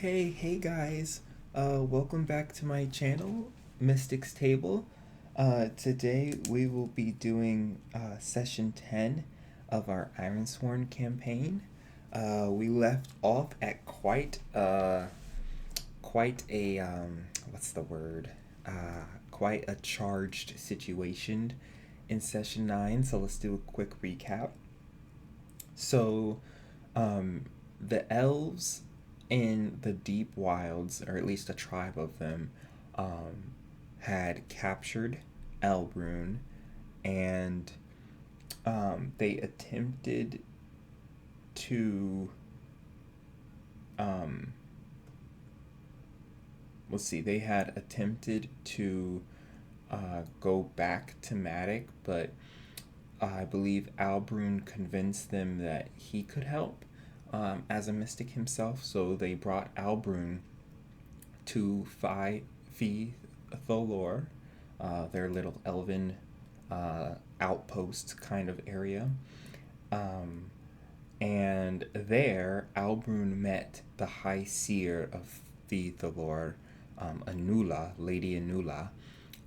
Hey guys. Welcome back to my channel, Mystics Table. Today we will be doing session 10 of our Ironsworn campaign. We left off at quite a what's the word? Quite a charged situation in session 9, so let's do a quick recap. So, the elves in the deep wilds, or at least a tribe of them, had captured Albrun, and they attempted to um, they had attempted to go back to Matic, but I believe Albrun convinced them that he could help as a mystic himself, so they brought Albrun to Fee Tholor, their little elven outpost kind of area. Um, and there, Albrun met the High Seer of Fee Tholor, Anula, Lady Anula,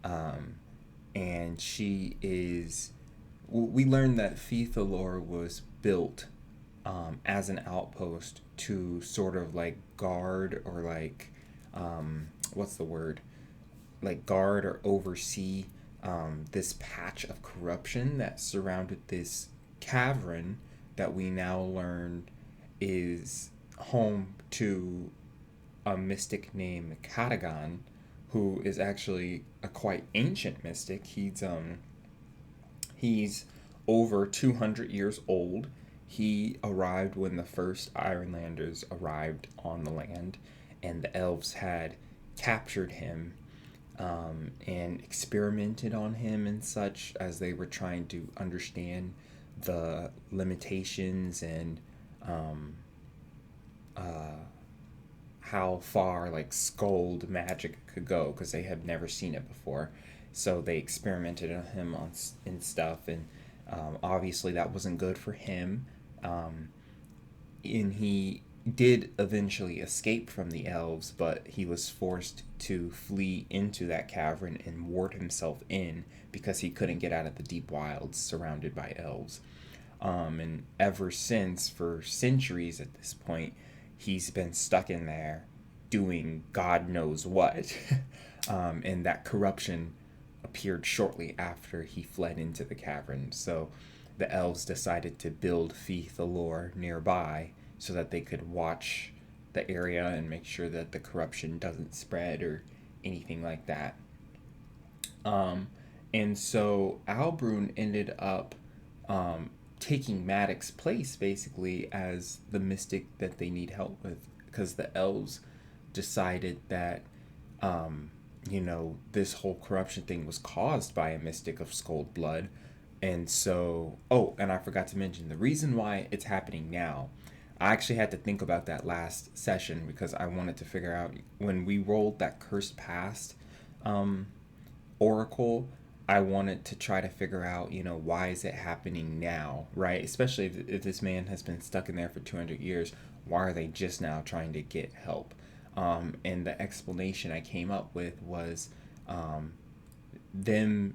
um, and she is. We learned that Fee Tholor was built as an outpost to sort of like guard or like what's the word, like guard or oversee this patch of corruption that surrounded this cavern that we now learn is home to a mystic named Cadigan, who is actually a quite ancient mystic. He's over 200 years old. He arrived when the first Ironlanders arrived on the land, and the elves had captured him and experimented on him and such as they were trying to understand the limitations and um, uh, how far like scold magic could go because they had never seen it before. So they experimented on him and stuff, and obviously that wasn't good for him. Um, and he did eventually escape from the elves, but he was forced to flee into that cavern and ward himself in because he couldn't get out of the deep wilds surrounded by elves. And ever since, for centuries at this point, he's been stuck in there doing God knows what. And that corruption appeared shortly after he fled into the cavern. So the elves decided to build Fee Tholor nearby so that they could watch the area and make sure that the corruption doesn't spread or anything like that. Um, and so Albrun ended up um, taking Maddox's place basically as the mystic that they need help with because the elves decided that this whole corruption thing was caused by a mystic of Scold blood. And so, oh, and I forgot to mention the reason why it's happening now. I actually had to think about that last session because I wanted to figure out when we rolled that cursed past um, oracle. I wanted to try to figure out, why is it happening now, right? Especially if this man has been stuck in there for 200 years, why are they just now trying to get help? And the explanation I came up with was um, them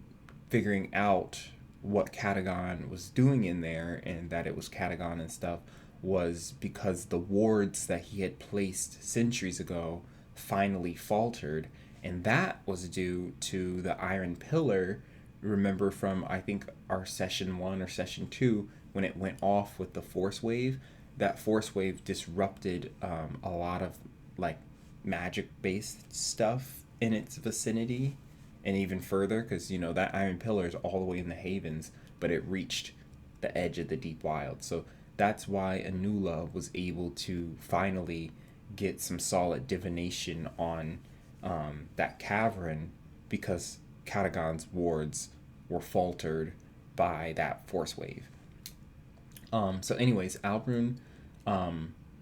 figuring out what Cadigan was doing in there and that it was Cadigan and stuff was because the wards that he had placed centuries ago finally faltered, and that was due to the iron pillar. Remember from I think our session 1 or session 2 when it went off with the force wave. That force wave disrupted a lot of like magic based stuff in its vicinity and even further because that iron pillar is all the way in the havens, but it reached the edge of the deep wild. So that's why Anula was able to finally get some solid divination on that cavern because Cadigan's wards were faltered by that force wave. So anyways, Albrun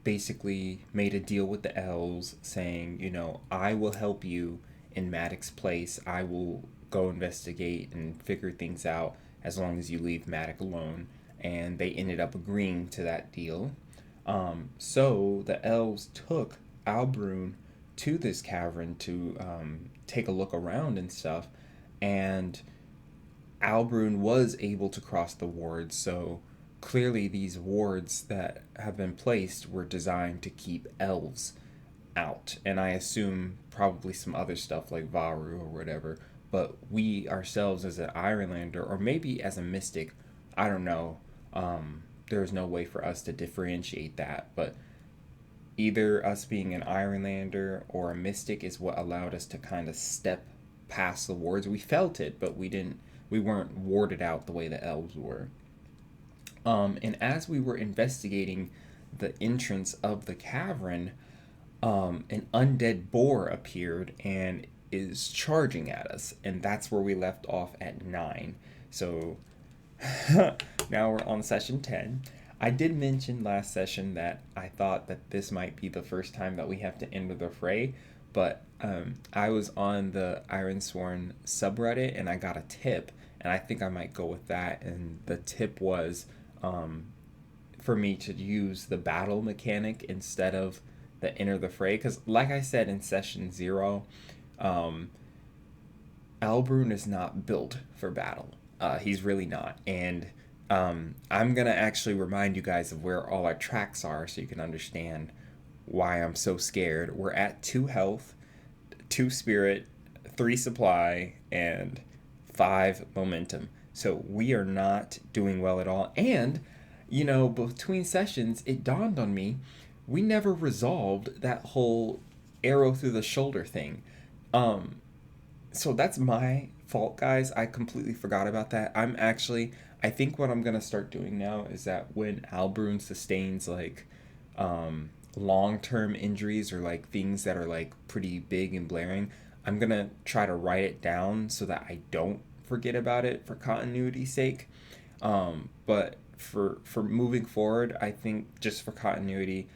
basically made a deal with the elves saying, I will help you in Maddox's place. I will go investigate and figure things out as long as you leave Maddox alone. And they ended up agreeing to that deal. So the elves took Albrun to this cavern to take a look around and stuff, and Albrun was able to cross the wards, so clearly these wards that have been placed were designed to keep elves out, and I assume probably some other stuff like Varu or whatever. But we ourselves, as an Ironlander, or maybe as a mystic, I don't know. There's no way for us to differentiate that, but either us being an Ironlander or a mystic is what allowed us to kind of step past the wards. We felt it, but we didn't. We weren't warded out the way the elves were. And as we were investigating the entrance of the cavern, an undead boar appeared and is charging at us, and that's where we left off at 9. So now we're on session 10. I did mention last session that I thought that this might be the first time that we have to enter the fray, but I was on the Ironsworn subreddit and I got a tip, and I think I might go with that. And the tip was for me to use the battle mechanic instead of the enter the fray, because like I said in session 0, Albrun is not built for battle. He's really not. And I'm going to actually remind you guys of where all our tracks are so you can understand why I'm so scared. We're at 2 health, 2 spirit, 3 supply, and 5 momentum. So we are not doing well at all. And, you know, between sessions, it dawned on me, we never resolved that whole arrow through the shoulder thing. So that's my fault, guys. I completely forgot about that. I think what I'm going to start doing now is that when Albrun sustains, like, long-term injuries or, like, things that are, like, pretty big and blaring, I'm going to try to write it down so that I don't forget about it for continuity's sake. But for moving forward, I think just for continuity,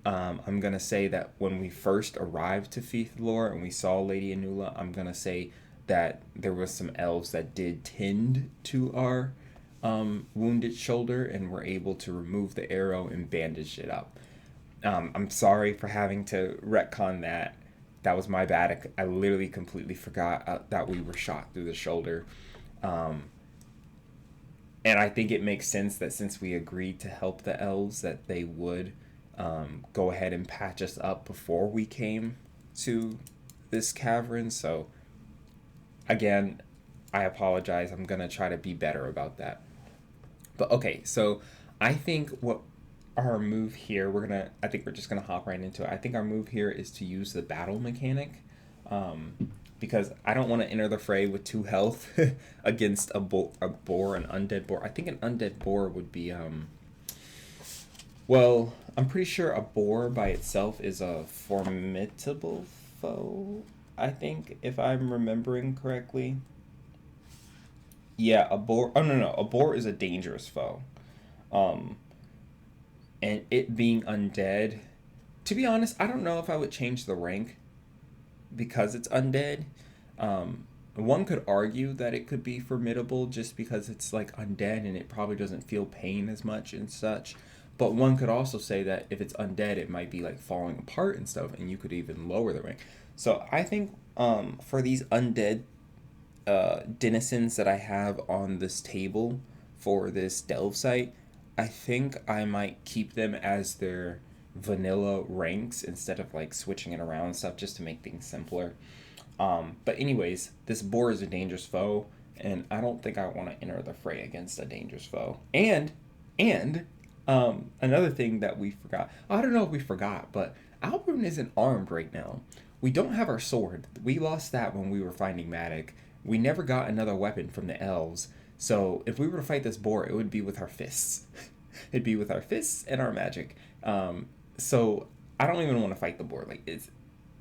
I'm going to say that when we first arrived to Feathlor and we saw Lady Anula, I'm going to say that there was some elves that did tend to our wounded shoulder and were able to remove the arrow and bandage it up. I'm sorry for having to retcon that. That was my bad. I literally completely forgot that we were shot through the shoulder. And I think it makes sense that since we agreed to help the elves, that they would go ahead and patch us up before we came to this cavern. So again, I apologize. I'm going to try to be better about that. But okay, so I think what our move here, I think we're just going to hop right into it. I think our move here is to use the battle mechanic, because I don't want to enter the fray with 2 health against a boar, an undead boar. I think an undead boar would be, well, I'm pretty sure a boar by itself is a formidable foe, I think, if I'm remembering correctly. Yeah, a boar. Oh, no. A boar is a dangerous foe. And it being undead, to be honest, I don't know if I would change the rank because it's undead. One could argue that it could be formidable just because it's like undead and it probably doesn't feel pain as much and such. But one could also say that if it's undead, it might be like falling apart and stuff, and you could even lower the rank. So I think for these undead denizens that I have on this table for this delve site, I think I might keep them as their vanilla ranks instead of like switching it around and stuff just to make things simpler. But anyways, this boar is a dangerous foe, and I don't think I want to enter the fray against a dangerous foe. And another thing that we forgot, I don't know if we forgot, but Albrun isn't armed right now. We don't have our sword. We lost that when we were finding Matic. We never got another weapon from the elves. So if we were to fight this boar, it would be with our fists. It'd be with our fists and our magic. So I don't even want to fight the boar. Like, it's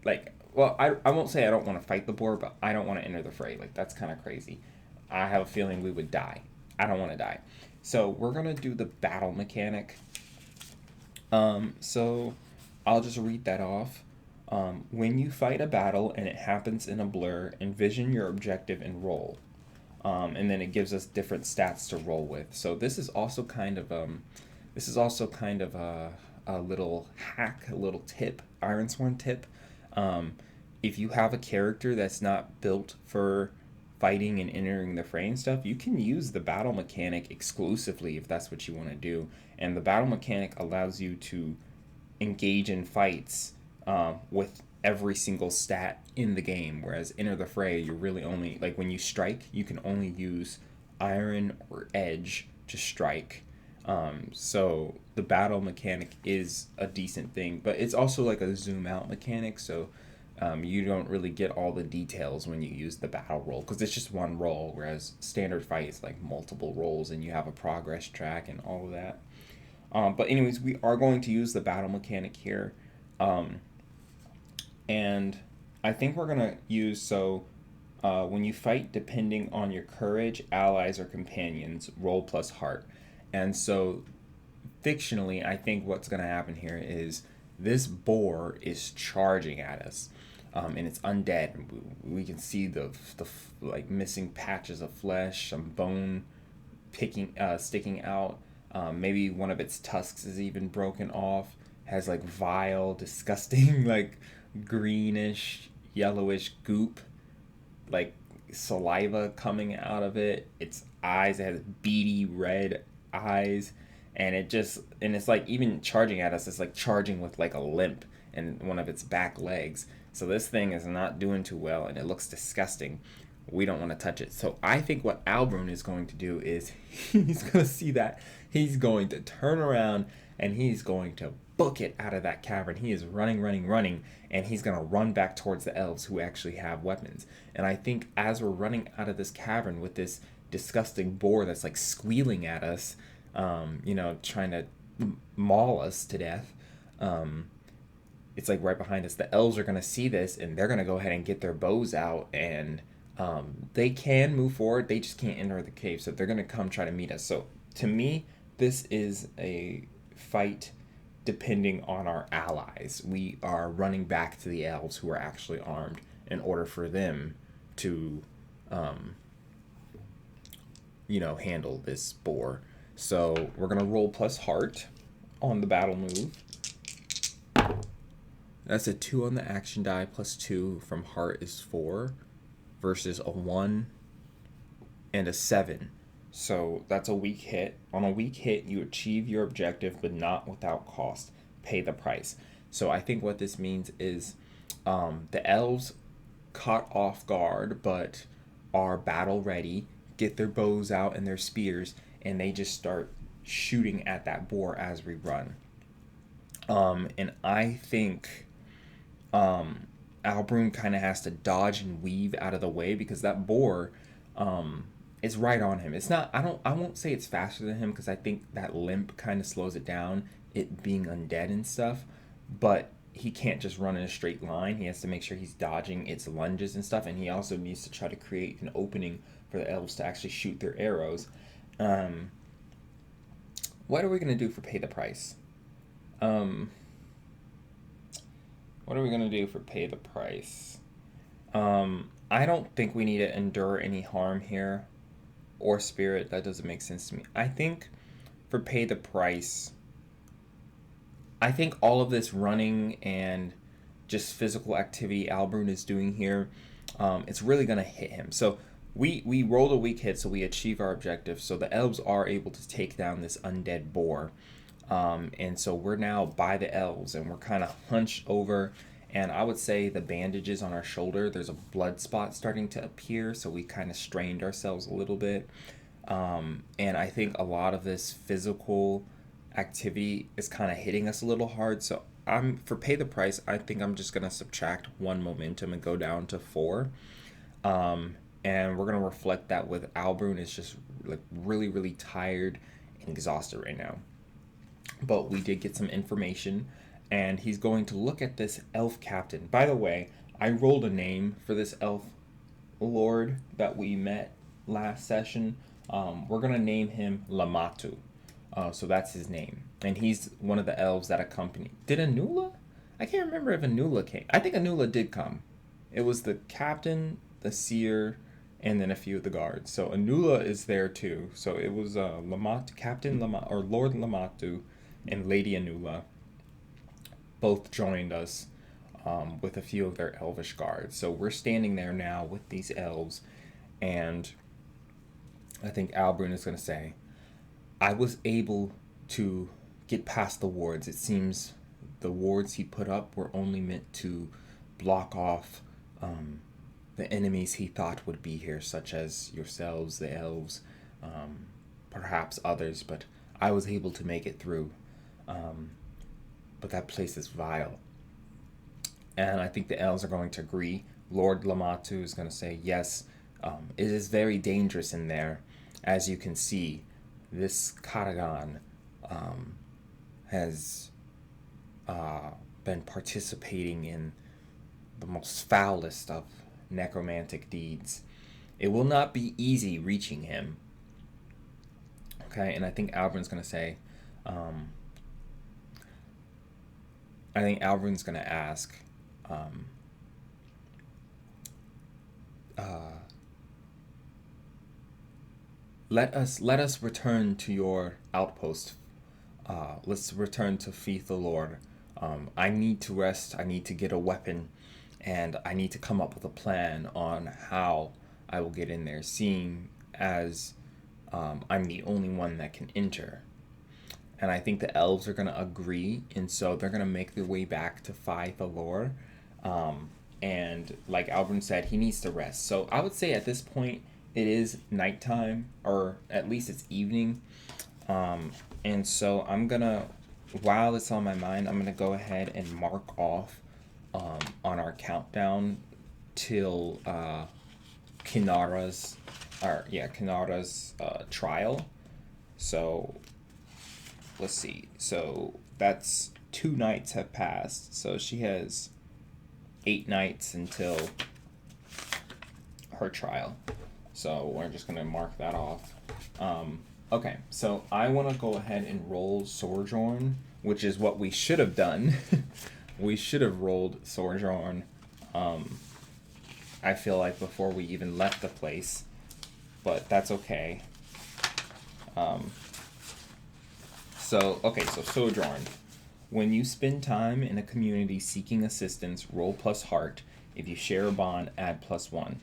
like, well, I won't say I don't want to fight the boar, but I don't want to enter the fray. Like, that's kind of crazy. I have a feeling we would die. I don't want to die. So we're going to do the battle mechanic. So I'll just read that off. When you fight a battle and it happens in a blur, envision your objective and roll. And then it gives us different stats to roll with. So this is also kind of a little hack, a little tip, Ironsworn tip. Um, if you have a character that's not built for fighting and entering the fray and stuff, you can use the battle mechanic exclusively if that's what you want to do. And the battle mechanic allows you to engage in fights with every single stat in the game. Whereas enter the fray, you're really only like when you strike, you can only use iron or edge to strike. So the battle mechanic is a decent thing, but it's also like a zoom out mechanic. So you don't really get all the details when you use the battle roll because it's just one roll, whereas standard fight is like multiple rolls and you have a progress track and all of that. But anyways, we are going to use the battle mechanic here. Um, and I think we're going to use, when you fight, depending on your courage, allies, or companions, roll plus heart. And so fictionally, I think what's going to happen here is this boar is charging at us. And it's undead. We can see the like missing patches of flesh, some bone sticking out. Maybe one of its tusks is even broken off. Has like vile, disgusting, like greenish, yellowish goop, like saliva coming out of it. Its eyes, it has beady red eyes, and it's like even charging at us. It's like charging with like a limp and one of its back legs. So this thing is not doing too well, and it looks disgusting. We don't want to touch it. So I think what Albrun is going to do is he's going to see that. He's going to turn around and he's going to book it out of that cavern. He is running, running, running, and he's going to run back towards the elves who actually have weapons. And I think as we're running out of this cavern with this disgusting boar that's like squealing at us, trying to maul us to death, it's like right behind us. The elves are going to see this and they're going to go ahead and get their bows out, and they can move forward. They just can't enter the cave, so they're going to come try to meet us. So to me, this is a fight depending on our allies. We are running back to the elves who are actually armed in order for them to, handle this boar. So we're going to roll plus heart on the battle move. That's a 2 on the action die, plus 2 from heart is 4, versus a 1 and a 7. So that's a weak hit. On a weak hit, you achieve your objective, but not without cost. Pay the price. So I think what this means is the elves caught off guard, but are battle ready, get their bows out and their spears, and they just start shooting at that boar as we run. And I think Albrun kind of has to dodge and weave out of the way because that boar is right on him. It's not, I won't say it's faster than him because I think that limp kind of slows it down, it being undead and stuff, but he can't just run in a straight line. He has to make sure he's dodging its lunges and stuff, and he also needs to try to create an opening for the elves to actually shoot their arrows. What are we going to do for pay the price? What are we going to do for pay the price? I don't think we need to endure any harm here. Or spirit. That doesn't make sense to me. I think for pay the price, I think all of this running and just physical activity Albrun is doing here, it's really going to hit him. So we rolled a weak hit, so we achieve our objective. So the elves are able to take down this undead boar. And so we're now by the elves and we're kind of hunched over, and I would say the bandages on our shoulder, there's a blood spot starting to appear, so we kind of strained ourselves a little bit. And I think a lot of this physical activity is kind of hitting us a little hard. So for pay the price, I think I'm just going to subtract 1 momentum and go down to 4. And we're going to reflect that with Albrun is just like really, really tired and exhausted right now. But we did get some information, and he's going to look at this elf captain. By the way, I rolled a name for this elf lord that we met last session. We're going to name him Lamatu. So that's his name. And he's one of the elves that accompany. Did Anula? I can't remember if Anula came. I think Anula did come. It was the captain, the seer, and then a few of the guards. So Anula is there too. So it was Captain Lamatu, or Lord Lamatu, and Lady Anula. both joined us with a few of their elvish guards. So we're standing there now with these elves, and I think Albrun is going to say, I was able to get past the wards. It seems the wards he put up were only meant to block off the enemies he thought would be here, such as yourselves, the elves, perhaps others, but I was able to make it through. But that place is vile. And I think the elves are going to agree. Lord Lamatu is going to say, yes, it is very dangerous in there. As you can see, this Cadigan has been participating in the most foulest of necromantic deeds. It will not be easy reaching him. Okay, and I think Albrun's going to say, I think Albrun's going to ask, let us return to your outpost. Let's return to Feast the Lord. I need to rest. I need to get a weapon, and I need to come up with a plan on how I will get in there, seeing as I'm the only one that can enter. And I think the elves are going to agree, and so they're going to make their way back to Feast the Lord. And like Albrun said, he needs to rest. So I would say at this point, it is nighttime, or at least it's evening. And so I'm going to, while it's on my mind, I'm going to go ahead and mark off on our countdown till Kinara's trial. So let's see. So that's 2 nights have passed. So she has 8 nights until her trial. So we're just going to mark that off. Okay, so I want to go ahead and roll Sojourn, which is what we should have done. We should have rolled Sojourn, I feel like, before we even left the place. But that's okay. So Sojourn. When you spend time in a community seeking assistance, roll plus heart. If you share a bond, add +1.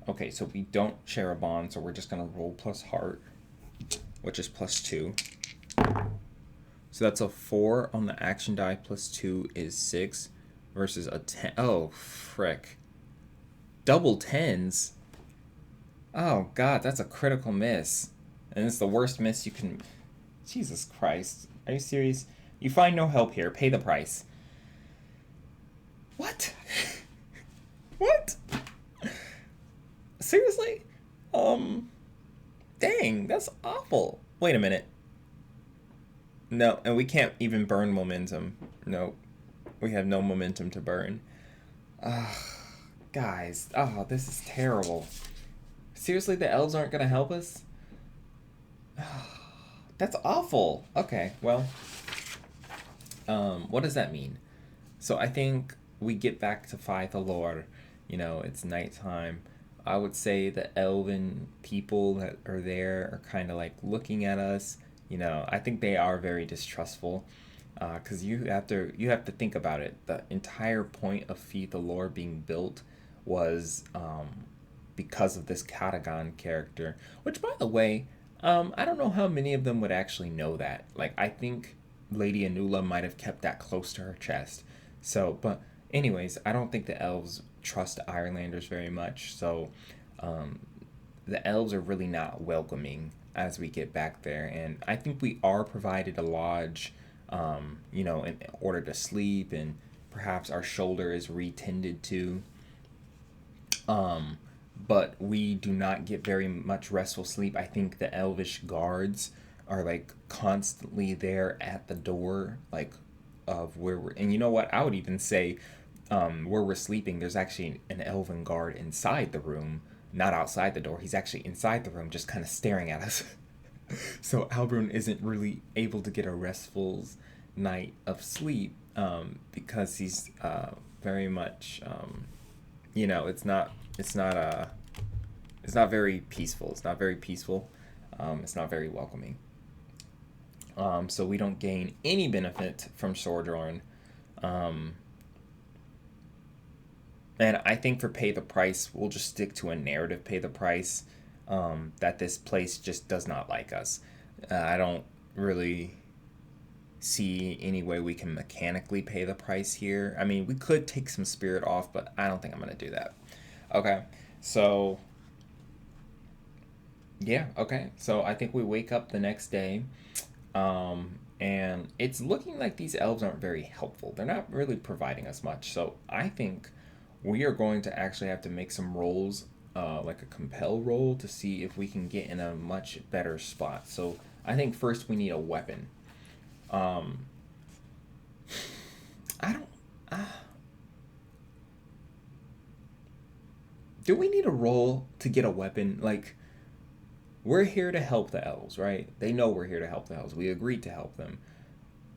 Okay, so we don't share a bond, so we're just going to roll plus heart, which is +2. So that's a 4 on the action die, +2 is 6, versus a 10. Oh, frick. Double 10s? Oh, God, that's a critical miss. And it's the worst miss you can... Jesus Christ. Are you serious? You find no help here. Pay the price. What? What? Seriously? Dang, that's awful. Wait a minute. No, and we can't even burn momentum. No, we have no momentum to burn. Guys, this is terrible. Seriously, the elves aren't gonna help us? That's awful. Okay, well, what does that mean? So I think we get back to Feast the Lord. You know, it's nighttime. I would say the elven people that are there are kind of like looking at us. You know, I think they are very distrustful, because you have to think about it. The entire point of Feast the Lord being built was because of this Cadigan character. Which, by the way, I don't know how many of them would actually know that. Like, I think Lady Anula might have kept that close to her chest. So, but anyways, I don't think the elves trust Ironlanders very much. So, the elves are really not welcoming as we get back there. And I think we are provided a lodge, you know, in order to sleep, and perhaps our shoulder is retended to. But we do not get very much restful sleep. I think the elvish guards are like constantly there at the door, like, of where we're, and you know what, I would even say where we're sleeping, there's actually an elven guard inside the room, not outside the door. He's actually inside the room, just kind of staring at us. So Albrun isn't really able to get a restful night of sleep, because he's very much, you know, it's not very peaceful. It's not very peaceful. It's not very welcoming. So we don't gain any benefit from Sojourn. Um, and I think for pay the price, we'll just stick to a narrative pay the price, that this place just does not like us. I don't really see any way we can mechanically pay the price here. I mean, we could take some spirit off, but I don't think I'm going to do that. Okay, so yeah, okay. So I think we wake up the next day, and it's looking like these elves aren't very helpful. They're not really providing us much. So I think we are going to actually have to make some rolls, like a compel roll, to see if we can get in a much better spot. So I think first we need a weapon. Um, I don't. Uh, do we need a roll to get a weapon? Like, we're here to help the elves, right? They know we're here to help the elves. We agreed to help them.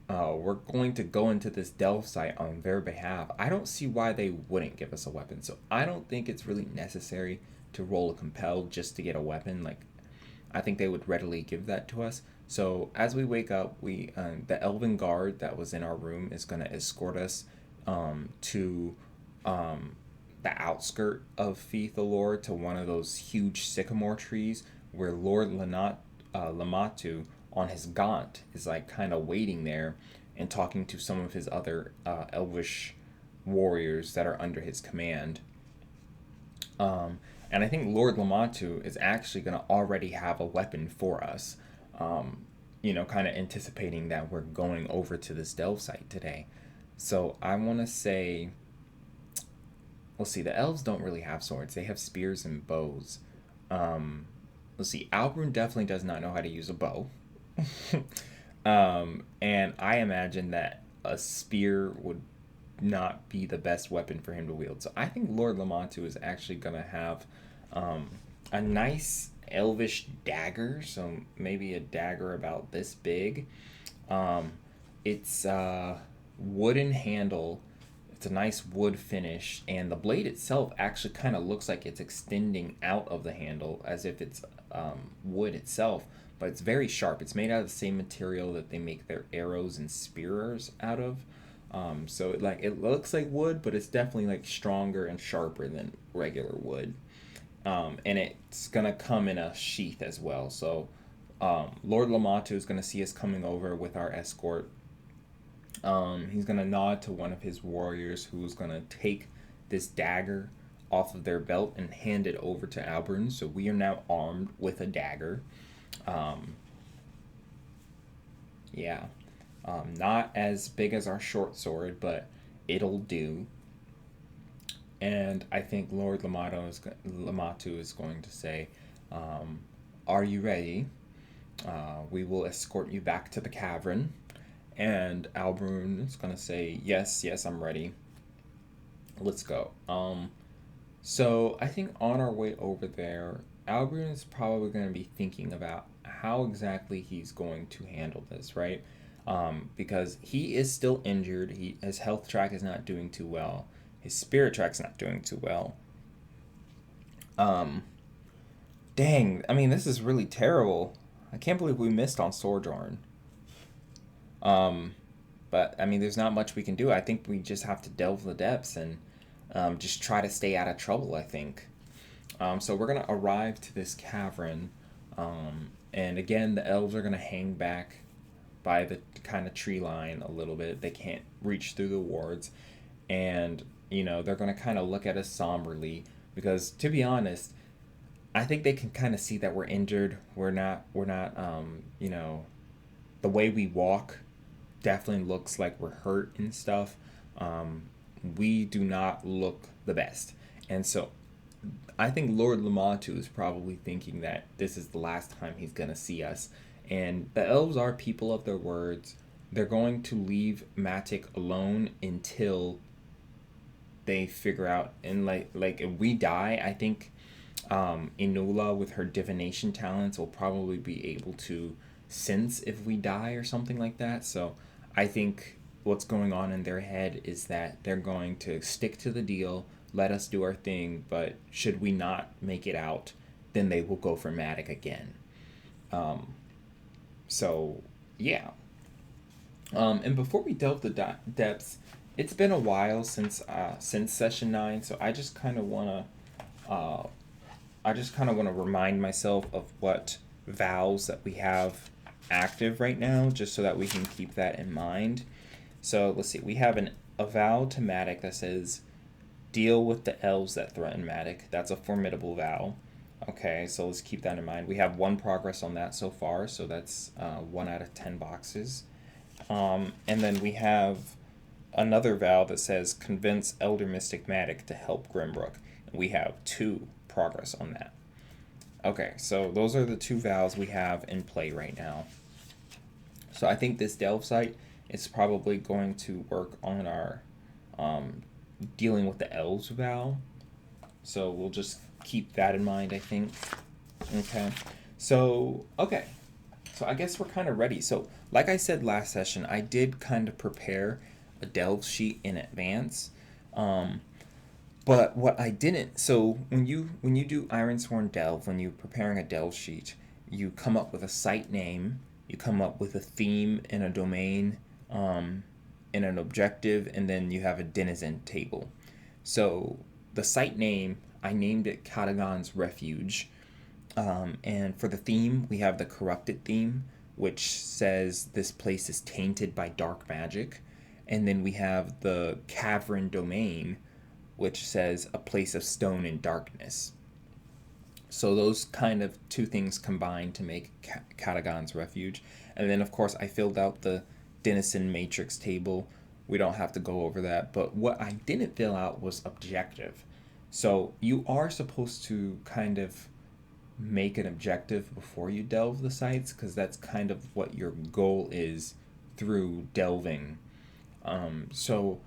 We're going to go into this delve site on their behalf. I don't see why they wouldn't give us a weapon. So I don't think it's really necessary to roll a compel just to get a weapon. Like, I think they would readily give that to us. So as we wake up, we the elven guard that was in our room is going to escort us to the outskirt of Fiethalor, to one of those huge sycamore trees where Lord Lamatu on his gaunt is like kind of waiting there and talking to some of his other elvish warriors that are under his command. And I think Lord Lamatu is actually going to already have a weapon for us, kind of anticipating that we're going over to this delve site today. So I want to say, let's see, the elves don't really have swords. They have spears and bows. Let's see, Albrun definitely does not know how to use a bow. And I imagine that a spear would not be the best weapon for him to wield. So I think Lord Lamatu is actually going to have a nice elvish dagger. So maybe a dagger about this big. It's wooden handle. It's a nice wood finish, and the blade itself actually kind of looks like it's extending out of the handle as if it's wood itself, but it's very sharp. It's made out of the same material that they make their arrows and spears out of. So it looks like wood, but it's definitely like stronger and sharper than regular wood. And it's gonna come in a sheath as well. So Lord Lamatu is gonna see us coming over with our escort. He's gonna nod to one of his warriors who's gonna take this dagger off of their belt and hand it over to Albrun. So we are now armed with a dagger. Um, yeah, not as big as our short sword, but it'll do. And I think Lamatu is going to say, "Are you ready? We will escort you back to the cavern." And Albrun is gonna say, "Yes, yes, I'm ready. Let's go." So I think on our way over there, Albrun is probably going to be thinking about how exactly he's going to handle this, right? Because he is still injured. His health track is not doing too well. His spirit track's not doing too well. Um, Dang, I mean, this is really terrible. I can't believe we missed on Sojourn. Um, but I mean, there's not much we can do. I think we just have to delve the depths and just try to stay out of trouble, I think. So we're going to arrive to this cavern. And again, the elves are going to hang back by the kind of tree line a little bit. They can't reach through the wards. And, they're going to kind of look at us somberly. Because, to be honest, I think they can kind of see that we're injured. We're not, the way we walk definitely looks like we're hurt and stuff. Um, we do not look the best. And so I think Lord Lamatu is probably thinking that this is the last time he's going to see us. And the elves are people of their words. They're going to leave Matic alone until they figure out. And like if we die, I think Inula with her divination talents will probably be able to sense if we die or something like that. So I think what's going on in their head is that they're going to stick to the deal, let us do our thing, but should we not make it out, then they will go for Matic again. Um, so, yeah. And before we delve the depths, it's been a while since session 9, so uh, I just kind of want to remind myself of what vows that we have active right now, just so that we can keep that in mind. So let's see, we have a vow to Matic that says, deal with the elves that threaten Matic. That's a formidable vow. Okay, so let's keep that in mind. We have one progress on that so far, so that's 1 out of 10 boxes. And then we have another vow that says, convince Elder Mystic Matic to help Grimbrook. And we have 2 progress on that. Okay, so those are the 2 vows we have in play right now. So I think this delve site is probably going to work on our dealing with the elves vow. So we'll just keep that in mind, I think. Okay. So I guess we're kind of ready. So like I said last session, I did kind of prepare a delve sheet in advance. But what I didn't, so when you do Ironsworn Delve, when you're preparing a delve sheet, you come up with a site name, you come up with a theme and a domain, and an objective, and then you have a denizen table. So the site name, I named it Cadigan's Refuge. And for the theme, we have the corrupted theme, which says this place is tainted by dark magic. And then we have the cavern domain, which says a place of stone and darkness. So those kind of 2 things combine to make Cadigan's Refuge. And then, of course, I filled out the denizen matrix table. We don't have to go over that. But what I didn't fill out was objective. So you are supposed to kind of make an objective before you delve the sites, because that's kind of what your goal is through delving. So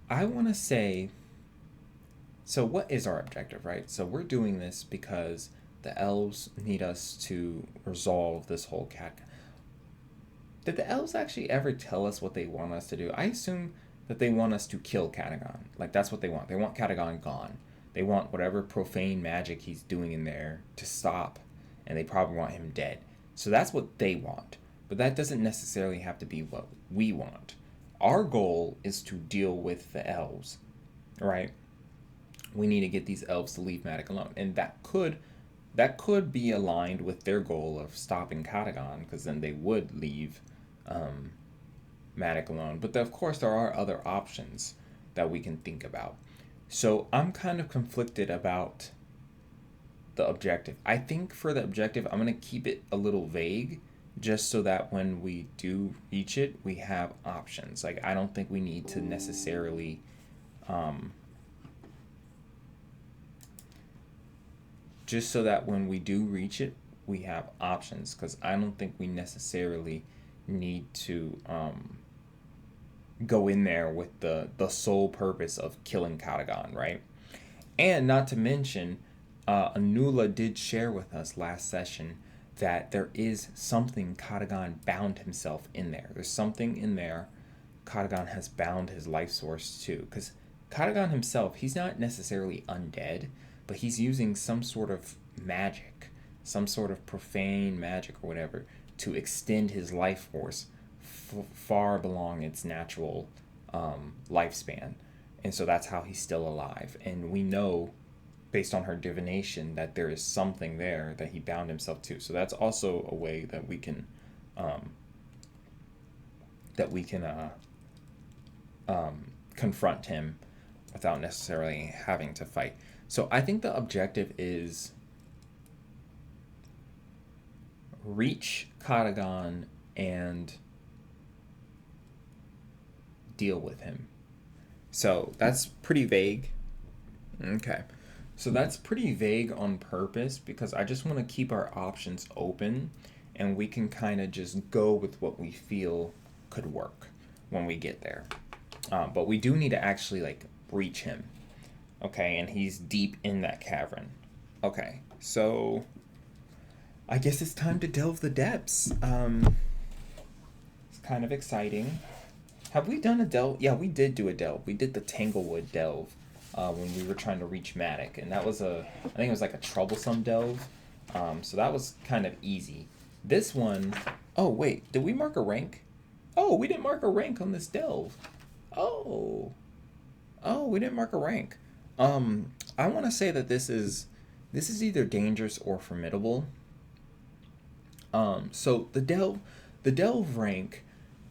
I want to say, so what is our objective, right? So we're doing this because the elves need us to resolve this whole cat. Did the elves actually ever tell us what they want us to do? I assume that they want us to kill Cadigan. Like, that's what they want. They want Cadigan gone. They want whatever profane magic he's doing in there to stop, and they probably want him dead. So that's what they want. But that doesn't necessarily have to be what we want. Our goal is to deal with the elves, right? We need to get these elves to leave Matic alone. And that could be aligned with their goal of stopping Cadigan, because then they would leave Matic alone. But of course, there are other options that we can think about. So I'm kind of conflicted about the objective. I think for the objective, I'm going to keep it a little vague, just so that when we do reach it, we have options. Like, I don't think we need to necessarily just so that when we do reach it, we have options, because I don't think we necessarily need to go in there with the sole purpose of killing Cadigan, right? And not to mention, Anula did share with us last session that there is something Cadigan bound himself in there. There's something in there Cadigan has bound his life source to, because Cadigan himself, he's not necessarily undead, but he's using some sort of magic, some sort of profane magic or whatever, to extend his life force far beyond its natural lifespan. And so that's how he's still alive. And we know, based on her divination, that there is something there that he bound himself to. So that's also a way that we can confront him without necessarily having to fight. So I think the objective is reach Cadigan and deal with him. So that's pretty vague. Okay. So that's pretty vague on purpose, because I just want to keep our options open, and we can kind of just go with what we feel could work when we get there. But we do need to actually, like, reach him. Okay, and he's deep in that cavern. Okay, so I guess it's time to delve the depths. It's kind of exciting. Have we done a delve? Yeah, we did do a delve. We did the Tanglewood delve when we were trying to reach Matic, and that was I think it was like a troublesome delve. So that was kind of easy. This one, oh wait, did we mark a rank? Oh, we didn't mark a rank on this delve. Oh, Oh, we didn't mark a rank. Um, I want to say that this is either dangerous or formidable. So the delve rank,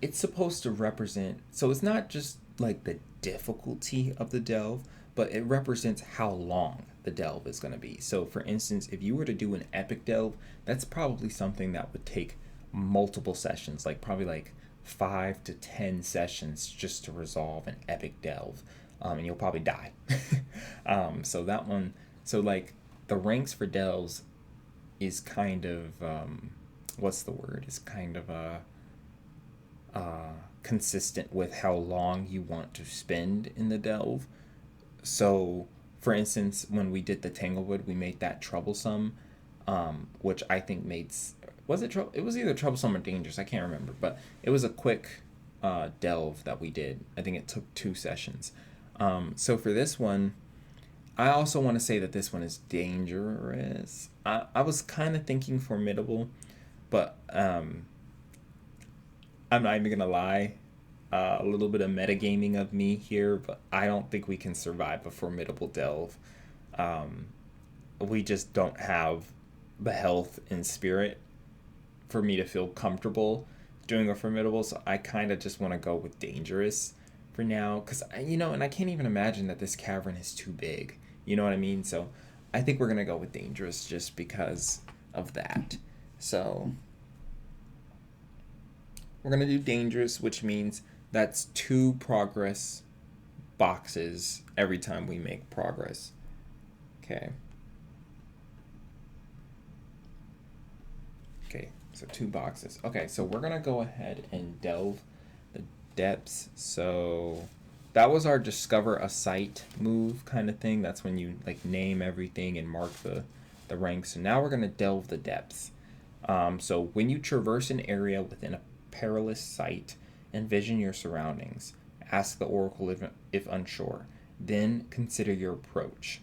it's supposed to represent. So it's not just like the difficulty of the delve, but it represents how long the delve is going to be. So for instance, if you were to do an epic delve, that's probably something that would take multiple sessions, like probably like 5 to 10 sessions just to resolve an epic delve, and you'll probably die. So that one, so like the ranks for delves is kind of what's the word? Is kind of consistent with how long you want to spend in the delve. So, for instance, when we did the Tanglewood, we made that troublesome, which I think made was it trouble? It was either troublesome or dangerous. I can't remember, but it was a quick delve that we did. I think it took 2 sessions. So for this one, I also want to say that this one is dangerous. I was kind of thinking formidable, but I'm not even gonna lie. A little bit of metagaming of me here, but I don't think we can survive a formidable delve. Um, we just don't have the health and spirit for me to feel comfortable doing a formidable. So I kind of just want to go with dangerous for now, because and I can't even imagine that this cavern is too big. You know what I mean? So I think we're gonna go with dangerous just because of that. So we're gonna do dangerous, which means that's 2 progress boxes every time we make progress. Okay. Okay, so 2 boxes. Okay, so we're gonna go ahead and delve the depths. So that was our discover a site move kind of thing. That's when you like name everything and mark the ranks. So now we're gonna delve the depths. So when you traverse an area within a perilous site, envision your surroundings. Ask the oracle if unsure. Then consider your approach.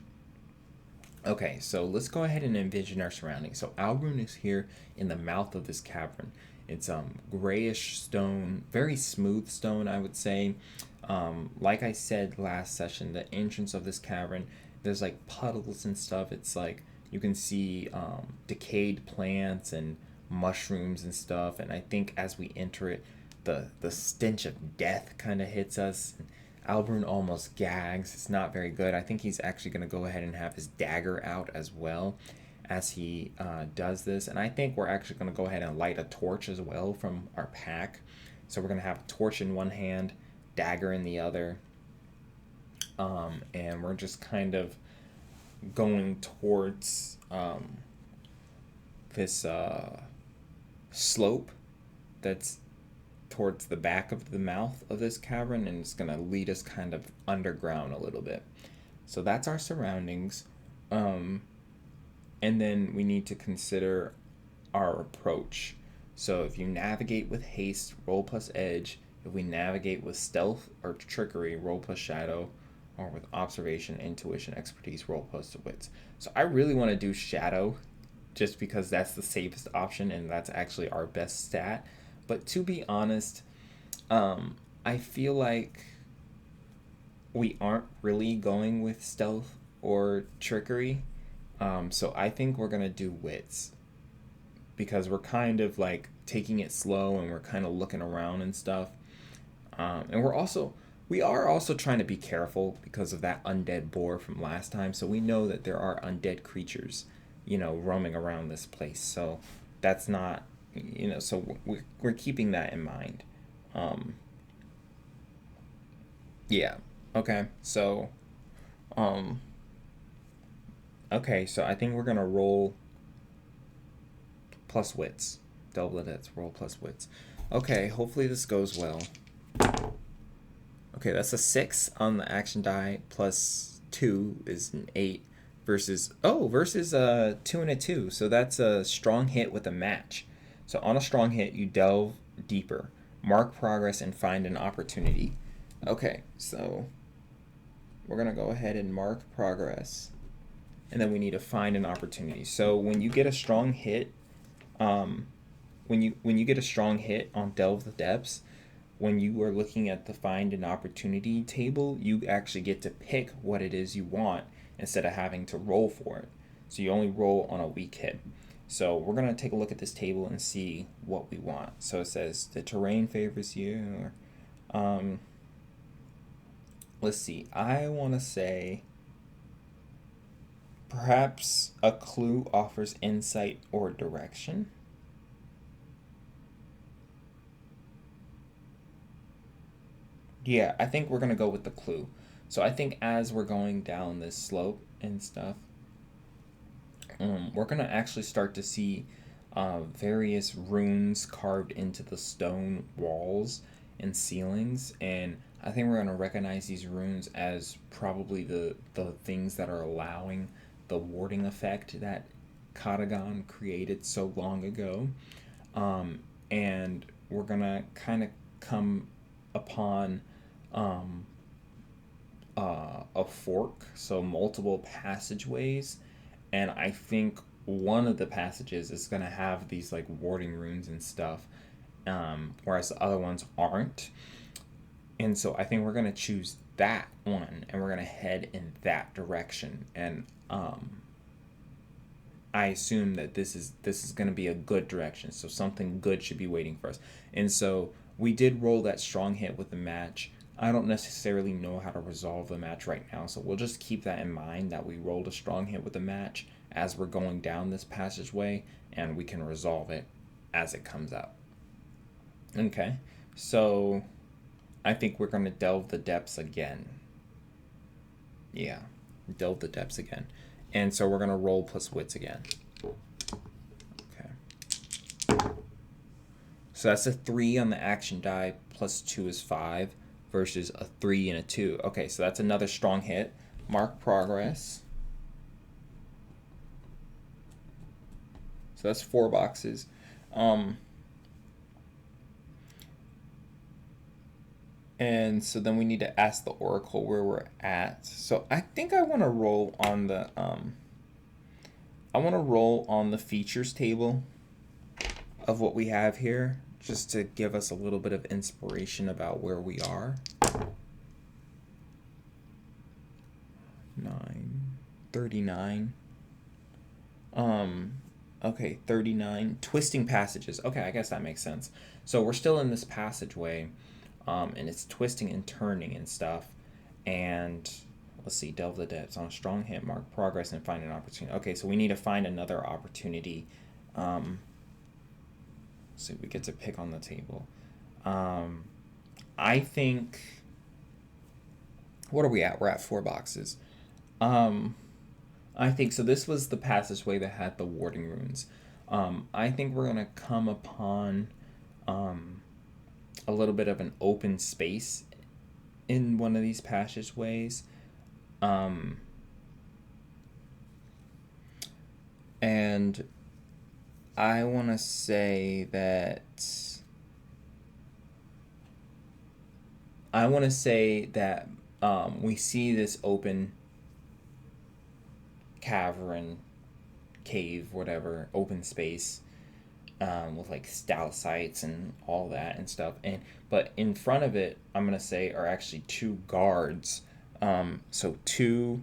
Okay, so let's go ahead and envision our surroundings. So Albrun is here in the mouth of this cavern. It's grayish stone, very smooth stone, I would say. Like I said last session, the entrance of this cavern, there's like puddles and stuff. It's like you can see decayed plants and mushrooms and stuff. And I think as we enter it, the stench of death kind of hits us. Albrun almost gags. It's not very good. I think he's actually going to go ahead and have his dagger out as well as he does this. And I think we're actually going to go ahead and light a torch as well from our pack. So we're going to have a torch in one hand, dagger in the other. And we're just kind of going towards this slope that's towards the back of the mouth of this cavern, and it's going to lead us kind of underground a little bit. So that's our surroundings. And then we need to consider our approach. So if you navigate with haste, roll plus edge. If we navigate with stealth or trickery, roll plus shadow. Or with observation, intuition, expertise, roll plus wits. So I really want to do shadow just because that's the safest option and that's actually our best stat. But to be honest, I feel like we aren't really going with stealth or trickery. So I think we're going to do wits because we're kind of like taking it slow and we're kind of looking around and stuff. And we are also trying to be careful because of that undead boar from last time. So we know that there are undead creatures, roaming around this place. So that's not, so we're keeping that in mind. Yeah. Okay. So, okay. So I think we're gonna roll plus wits. Double it. Roll plus wits. Okay. Hopefully this goes well. Okay, that's a 6 on the action die, plus 2 is an 8 versus 2 and a 2. So that's a strong hit with a match. So on a strong hit, you delve deeper, mark progress, and find an opportunity. Okay, so we're going to go ahead and mark progress, and then we need to find an opportunity. So when you get a strong hit, when you get a strong hit on Delve the Depths, when you are looking at the find an opportunity table, you actually get to pick what it is you want instead of having to roll for it. So you only roll on a weak hit. So we're going to take a look at this table and see what we want. So it says the terrain favors you. Let's see. I want to say perhaps a clue offers insight or direction. Yeah, I think we're going to go with the clue. So I think as we're going down this slope and stuff, we're going to actually start to see various runes carved into the stone walls and ceilings. And I think we're going to recognize these runes as probably the things that are allowing the warding effect that Cadigan created so long ago. And we're going to kind of come upon a fork, so multiple passageways, and I think one of the passages is going to have these like warding runes and stuff, whereas the other ones aren't. And so I think we're going to choose that one and we're going to head in that direction. And I assume that this is going to be a good direction, so something good should be waiting for us. And so we did roll that strong hit with the match. I don't necessarily know how to resolve the match right now, so we'll just keep that in mind that we rolled a strong hit with the match as we're going down this passageway, and we can resolve it as it comes up. Okay, so I think we're going to delve the depths again. Yeah, delve the depths again. And so we're going to roll plus wits again. Okay. So that's a 3 on the action die, plus 2 is 5, versus a 3 and a 2. Okay, so that's another strong hit. Mark progress. So that's 4 boxes. And so then we need to ask the Oracle where we're at. So I think I want to roll on the features table of what we have here, just to give us a little bit of inspiration about where we are. 39. Okay, 39. Twisting passages. Okay, I guess that makes sense. So we're still in this passageway, and it's twisting and turning and stuff. And let's see, delve the depths on a strong hit, mark progress, and find an opportunity. Okay, so we need to find another opportunity. So we get to pick on the table. I think. What are we at? We're at 4 boxes. I think so. This was the passageway that had the warding runes. I think we're gonna come upon a little bit of an open space in one of these passageways. And I want to say that we see this open cavern, cave, whatever, open space, with like stalactites and all that and stuff. But in front of it, I'm gonna say, are actually 2 guards. So 2,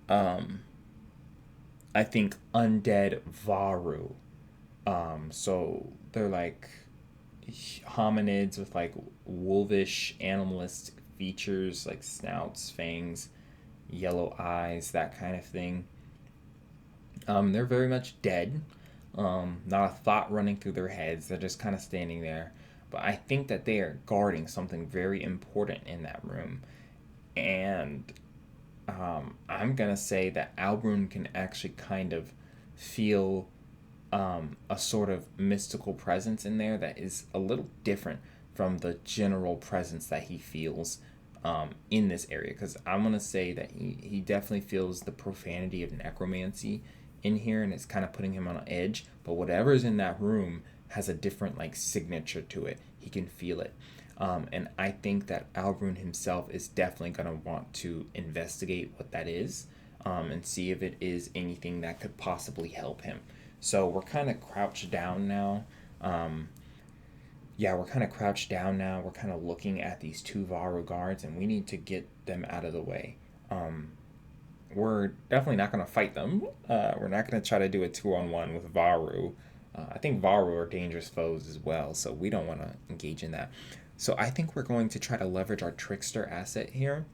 I think, undead Varu. So they're like hominids with like wolvish animalistic features, like snouts, fangs, yellow eyes, that kind of thing. They're very much dead. Not a thought running through their heads. They're just kind of standing there. But I think that they are guarding something very important in that room. And I'm going to say that Albrun can actually kind of feel a sort of mystical presence in there that is a little different from the general presence that he feels in this area. Because I'm going to say that he definitely feels the profanity of necromancy in here, and it's kind of putting him on an edge. But whatever's in that room has a different like signature to it. He can feel it. And I think that Albrun himself is definitely going to want to investigate what that is, and see if it is anything that could possibly help him. So we're kind of crouched down now. yeah, we're kind of crouched down now. We're kind of looking at these two Varu guards, and we need to get them out of the way. Um, we're definitely not going to fight them. We're not going to try to do a 2-on-1 with Varu. I think Varu are dangerous foes as well, so we don't want to engage in that. So I think we're going to try to leverage our Trickster asset here,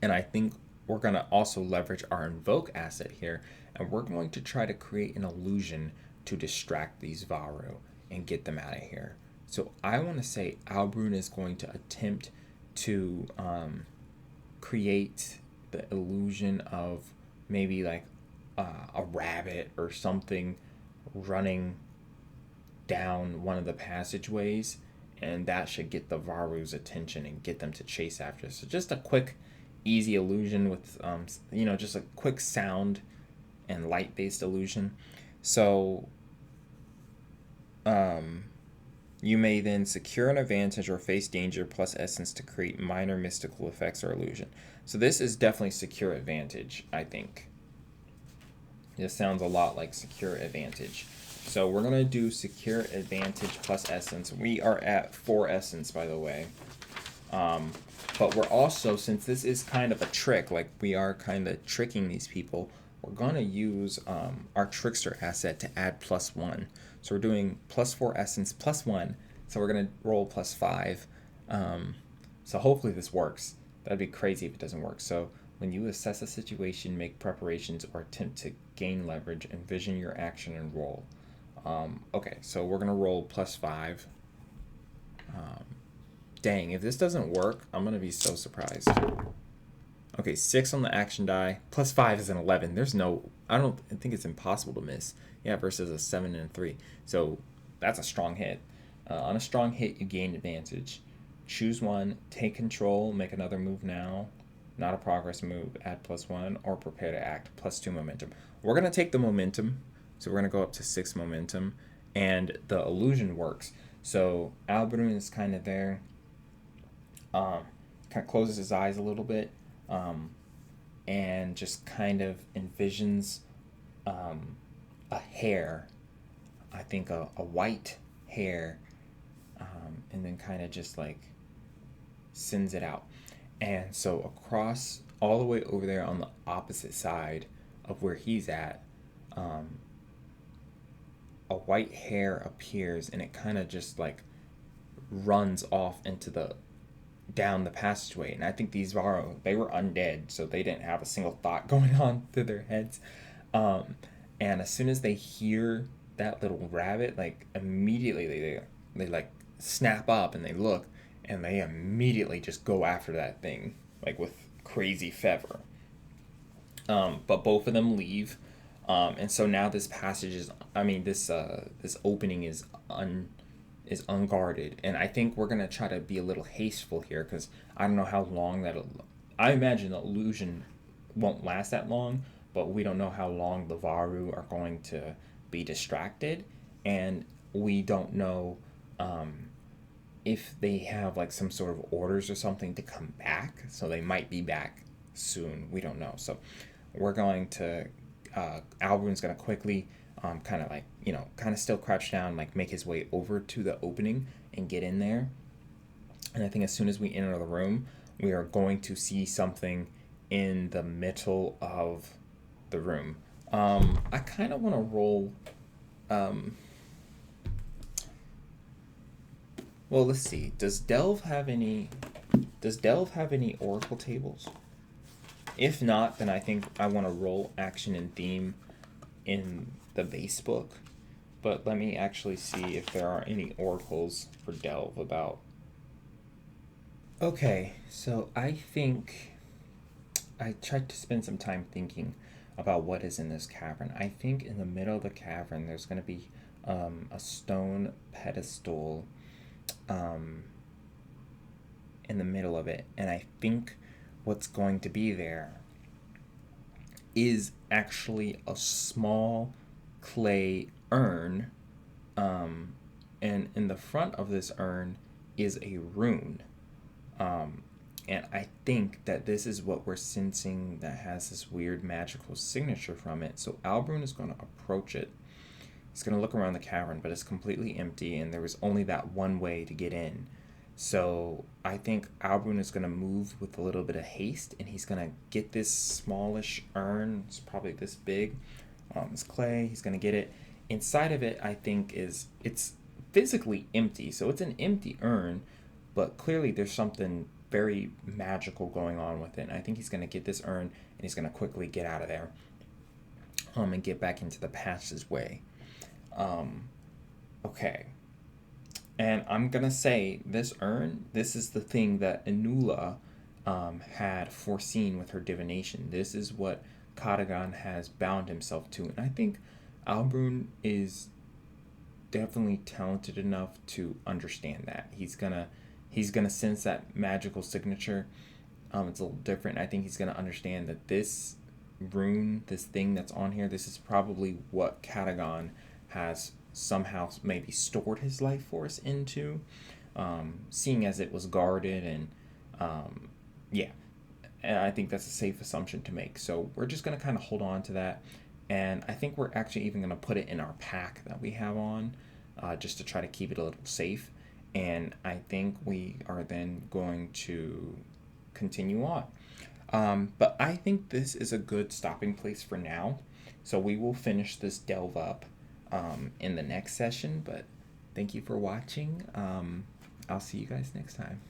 and I think we're going to also leverage our Invoke asset here, and we're going to try to create an illusion to distract these Varu and get them out of here. So I want to say Albrun is going to attempt to create the illusion of maybe like a rabbit or something running down one of the passageways, and that should get the Varu's attention and get them to chase after. So just a quick, easy illusion with just a quick sound and light-based illusion. So you may then secure an advantage or face danger plus essence to create minor mystical effects or illusion. So this is definitely secure advantage, I think. This sounds a lot like secure advantage. So we're going to do secure advantage plus essence. We are at 4 essence, by the way. But we're also, since this is kind of a trick, like we are kind of tricking these people, we're going to use our trickster asset to add +1. So we're doing +4 essence +1. So we're going to roll +5. So hopefully this works. That'd be crazy if it doesn't work. So when you assess a situation, make preparations, or attempt to gain leverage, envision your action and roll. Okay, so we're going to roll +5. Dang, if this doesn't work, I'm going to be so surprised. Okay, 6 on the action die. +5 is an 11. I think it's impossible to miss. Yeah, versus a 7 and a 3. So that's a strong hit. On a strong hit, you gain advantage. Choose one, take control, make another move now. Not a progress move, add +1, or prepare to act, +2 momentum. We're going to take the momentum. So we're going to go up to 6 momentum. And the illusion works. So Albrun is kind of there. Kind of closes his eyes a little bit. And just kind of envisions a hair. I think a white hair. And then kind of just like sends it out. And so across, all the way over there on the opposite side of where he's at, a white hair appears, and it kind of just like runs off into down the passageway. And I think these Varro, they were undead, so they didn't have a single thought going on through their heads. And as soon as they hear that little rabbit, like immediately they like snap up and they look, and they immediately just go after that thing, like with crazy fervor. But both of them leave, and so now this passage this opening is unguarded, and I think we're gonna try to be a little hasteful here because I don't know how long I imagine the illusion won't last that long, but we don't know how long the Varu are going to be distracted, and we don't know if they have like some sort of orders or something to come back. So they might be back soon. We don't know. So we're going to Albrun's going to quickly kind of still crouch down, like make his way over to the opening and get in there. And I think as soon as we enter the room, we are going to see something in the middle of the room. I kind of want to roll. Well, let's see. Does Delve have any Oracle tables? If not, then I think I want to roll action and theme in the base book. But let me actually see if there are any oracles for Delve about. Okay, so I think I tried to spend some time thinking about what is in this cavern. I think in the middle of the cavern there's going to be a stone pedestal in the middle of it, and I think what's going to be there is actually a small clay urn, and in the front of this urn is a rune, and I think that this is what we're sensing that has this weird magical signature from it. So Albrun is going to approach it, He's going to look around the cavern, but it's completely empty, and there was only that one way to get in. So I think Albrun is going to move with a little bit of haste, and he's going to get this smallish urn. It's probably this big. It's clay. He's going to get it. Inside of it, I think, it's physically empty. So it's an empty urn, but clearly there's something very magical going on with it. And I think he's going to get this urn, and he's going to quickly get out of there and get back into the passageway. Okay. And I'm going to say this urn, this is the thing that Inula had foreseen with her divination. This is what Cadigan has bound himself to. And I think Albrun is definitely talented enough to understand that. He's gonna sense that magical signature. It's a little different. I think he's gonna understand that this rune, this thing that's on here, this is probably what Cadigan has somehow maybe stored his life force into, seeing as it was guarded, and yeah, and I think that's a safe assumption to make. So we're just going to kind of hold on to that, and I think we're actually even going to put it in our pack that we have on, just to try to keep it a little safe. And I think we are then going to continue on. But I think this is a good stopping place for now. So we will finish this delve up in the next session. But thank you for watching. I'll see you guys next time.